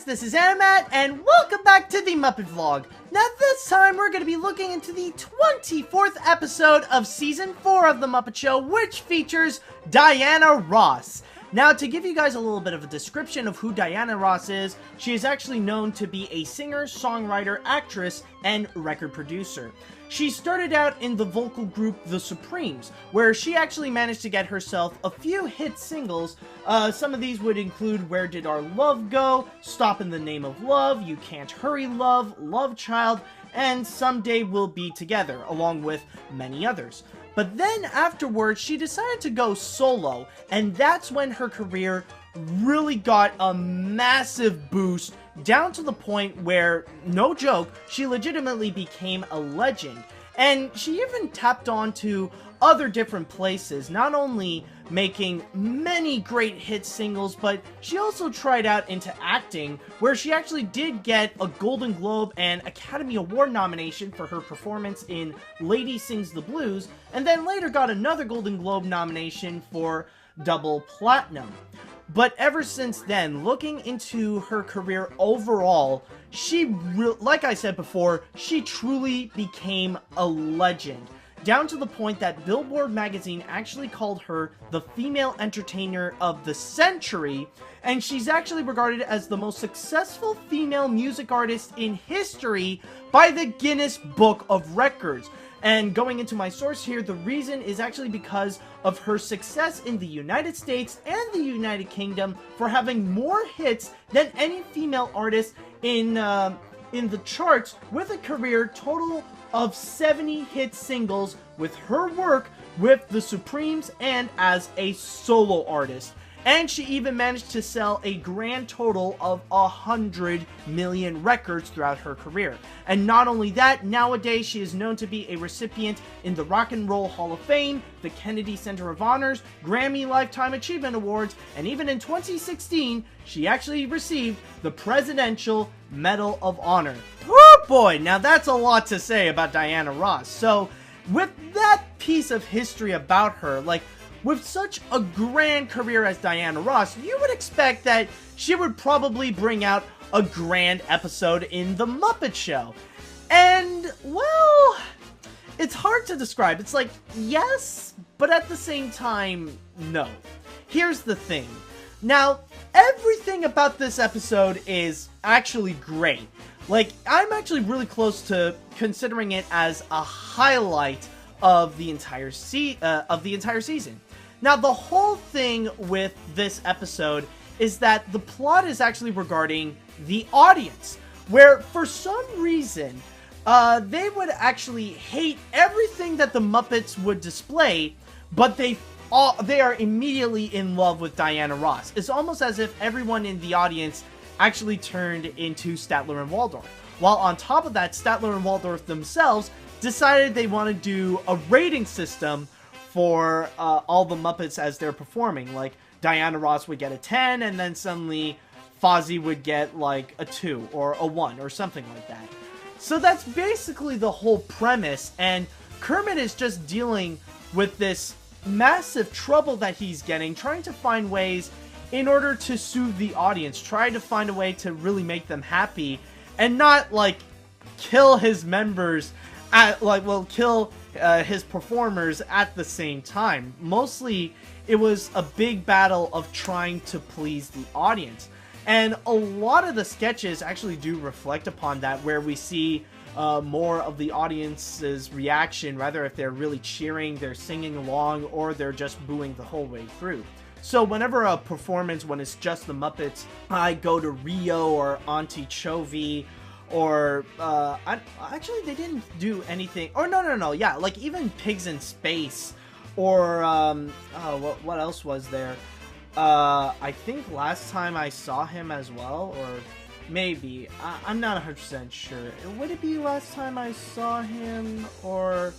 guys, this is Animat, and welcome back to the Muppet Vlog. Now this time we're going to be looking into the 24th episode of Season 4 of The Muppet Show, which features Diana Ross. Now, to give you guys a little bit of a description of who Diana Ross is, she is actually known to be a singer, songwriter, actress, and record producer. She started out in the vocal group The Supremes, where she actually managed to get herself a few hit singles. Some of these would include Where Did Our Love Go?, Stop in the Name of Love, You Can't Hurry Love, Love Child, and Someday We'll Be Together, along with many others. But then afterwards, she decided to go solo, and that's when her career really got a massive boost, down to the point where, no joke, she legitimately became a legend. And she even tapped on to other different places, not only making many great hit singles, but she also tried out into acting, where she actually did get a Golden Globe and Academy Award nomination for her performance in Lady Sings the Blues, and then later got another Golden Globe nomination for Double Platinum. But ever since then, looking into her career overall, like I said before, she truly became a legend. Down to the point that Billboard magazine actually called her the female entertainer of the century, and she's actually regarded as the most successful female music artist in history by the Guinness Book of Records. And going into my source here, the reason is actually because of her success in the United States and the United Kingdom for having more hits than any female artist in the charts, with a career total of 70 hit singles with her work with the Supremes and as a solo artist. And she even managed to sell a grand total of 100 million records throughout her career. And not only that, nowadays she is known to be a recipient in the Rock and Roll Hall of Fame, the Kennedy Center of Honors, Grammy Lifetime Achievement Awards, and even in 2016, she actually received the Presidential Medal of Honor. Oh boy, now that's a lot to say about Diana Ross. So, with that piece of history about her, with such a grand career as Diana Ross, you would expect that she would probably bring out a grand episode in The Muppet Show. And, well, it's hard to describe. It's like, yes, but at the same time, no. Here's the thing. Now, everything about this episode is actually great. I'm actually really close to considering it as a highlight of the entire season. Now, the whole thing with this episode is that the plot is actually regarding the audience, where for some reason, they would actually hate everything that the Muppets would display, but they are immediately in love with Diana Ross. It's almost as if everyone in the audience actually turned into Statler and Waldorf. While on top of that, Statler and Waldorf themselves decided they want to do a rating system for all the Muppets as they're performing. Like, Diana Ross would get a 10, and then suddenly Fozzie would get like a 2 or a 1 or something like that. So that's basically the whole premise, and Kermit is just dealing with this massive trouble that he's getting, trying to find ways in order to soothe the audience, trying to find a way to really make them happy, and not, kill his members kill his performers at the same time. Mostly, it was a big battle of trying to please the audience. And a lot of the sketches actually do reflect upon that, where we see more of the audience's reaction, rather if they're really cheering, they're singing along, or they're just booing the whole way through. So whenever a performance, when it's just the Muppets, I go to Rio or Auntie Chovy, or, actually they didn't do anything, or no, yeah, even Pigs in Space, or, what else was there? I think last time I saw him as well, or maybe, I'm not 100% sure. Would it be last time I saw him, or,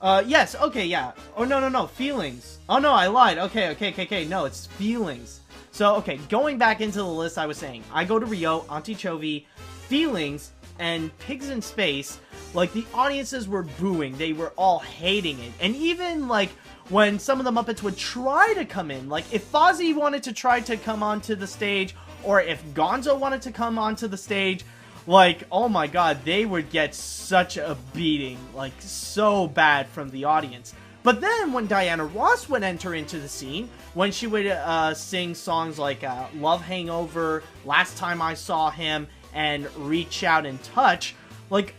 yes, okay, yeah. Oh, no, Feelings. Oh, no, I lied. Okay, no, it's Feelings. So, okay, going back into the list I was saying, I Go to Rio, Auntie Chovy, Feelings, and Pigs in Space, the audiences were booing. They were all hating it. And even, when some of the Muppets would try to come in, if Fozzie wanted to try to come onto the stage, or if Gonzo wanted to come onto the stage, like, oh my god, they would get such a beating, like, so bad from the audience. But then, when Diana Ross would enter into the scene, when she would sing songs like Love Hangover, Last Time I Saw Him, and Reach Out and Touch, like,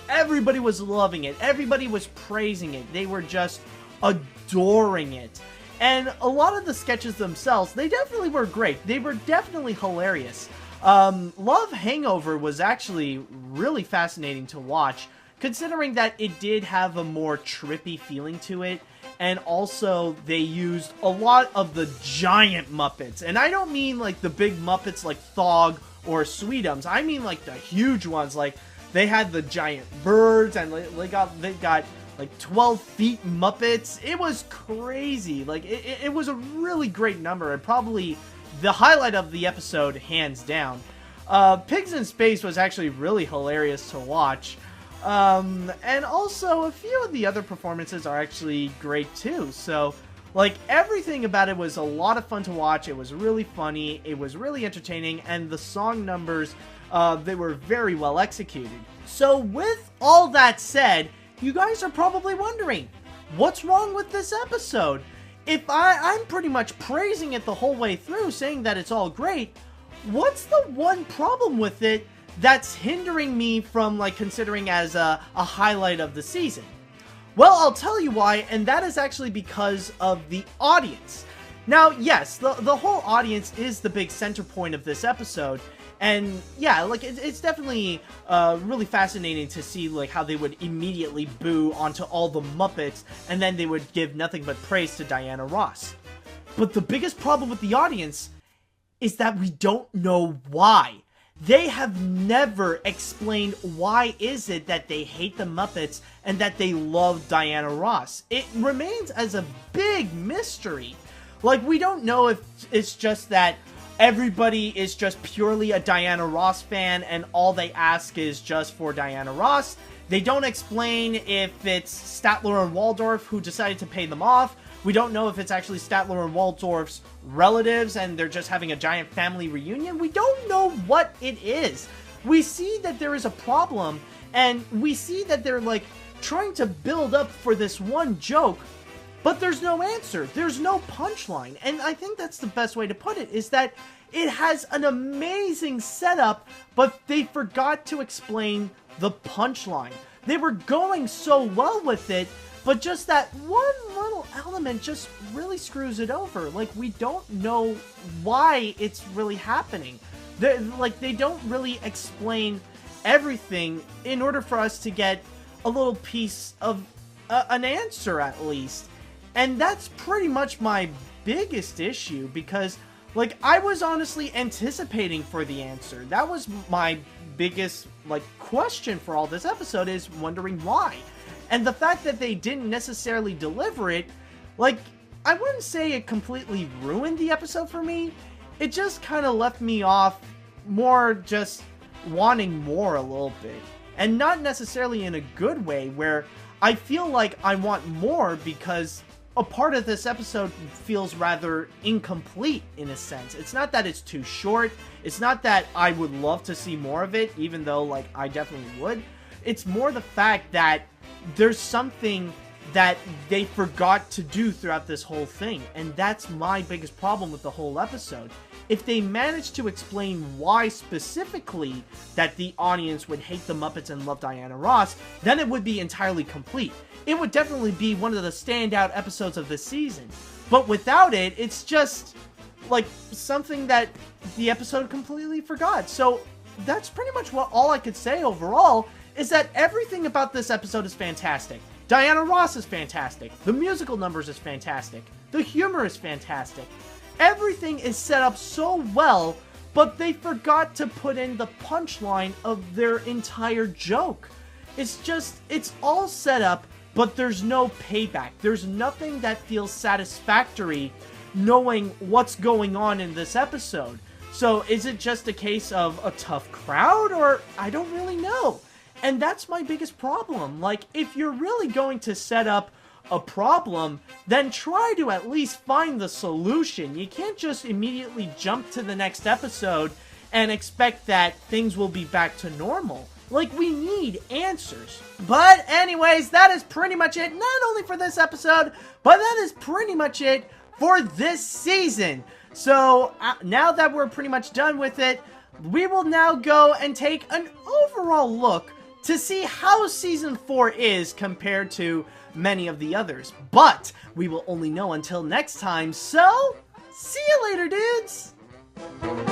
everybody was loving it. Everybody was praising it. They were just adoring it. And a lot of the sketches themselves, they definitely were great. They were definitely hilarious. Love Hangover was actually really fascinating to watch, considering that it did have a more trippy feeling to it, and also they used a lot of the giant Muppets. And I don't mean like the big Muppets like Thog or Sweetums. I mean like the huge ones. Like they had the giant birds, and they got like 12 feet Muppets. It was crazy. Like it was a really great number, and probably the highlight of the episode, hands down. Pigs in Space was actually really hilarious to watch. And also, a few of the other performances are actually great too. So, like, everything about it was a lot of fun to watch. It was really funny, it was really entertaining, and the song numbers, they were very well executed. So, with all that said, you guys are probably wondering, what's wrong with this episode? If I'm pretty much praising it the whole way through, saying that it's all great, what's the one problem with it that's hindering me from, like, considering as a highlight of the season? Well, I'll tell you why, and that is actually because of the audience. Now, yes, the whole audience is the big center point of this episode, and yeah, like, it's definitely really fascinating to see, like, how they would immediately boo onto all the Muppets, and then they would give nothing but praise to Diana Ross. But the biggest problem with the audience is that we don't know why. They have never explained why is it that they hate the Muppets and that they love Diana Ross. It remains as a big mystery. Like, we don't know if it's just that everybody is just purely a Diana Ross fan and all they ask is just for Diana Ross. They don't explain if it's Statler and Waldorf who decided to pay them off. We don't know if it's actually Statler and Waldorf's relatives and they're just having a giant family reunion. We don't know what it is. We see that there is a problem, and we see that they're, like, trying to build up for this one joke, but there's no answer. There's no punchline. And I think that's the best way to put it, is that it has an amazing setup, but they forgot to explain the punchline. They were going so well with it, but just that one little element just really screws it over. Like, we don't know why it's really happening. They don't really explain everything in order for us to get a little piece of an answer, at least. And that's pretty much my biggest issue, because, like, I was honestly anticipating for the answer. That was my biggest, like, question for all this episode, is wondering why. And the fact that they didn't necessarily deliver it, like, I wouldn't say it completely ruined the episode for me. It just kind of left me off more just wanting more a little bit. And not necessarily in a good way, where I feel like I want more because a part of this episode feels rather incomplete in a sense. It's not that it's too short. It's not that I would love to see more of it, even though, like, I definitely would. It's more the fact that there's something that they forgot to do throughout this whole thing, and that's my biggest problem with the whole episode. If they managed to explain why specifically that the audience would hate the Muppets and love Diana Ross, then it would be entirely complete. It would definitely be one of the standout episodes of this season. But without it, it's just, like, something that the episode completely forgot. So that's pretty much all I could say overall, is that everything about this episode is fantastic. Diana Ross is fantastic. The musical numbers is fantastic. The humor is fantastic. Everything is set up so well, but they forgot to put in the punchline of their entire joke. It's all set up, but there's no payback. There's nothing that feels satisfactory knowing what's going on in this episode. So is it just a case of a tough crowd, or I don't really know. And that's my biggest problem. Like, if you're really going to set up a problem, then try to at least find the solution. You can't just immediately jump to the next episode and expect that things will be back to normal. Like, we need answers. But anyways, that is pretty much it, not only for this episode, but that is pretty much it for this season. So, now that we're pretty much done with it, we will now go and take an overall look to see how Season 4 is compared to many of the others. But we will only know until next time, so see you later, dudes!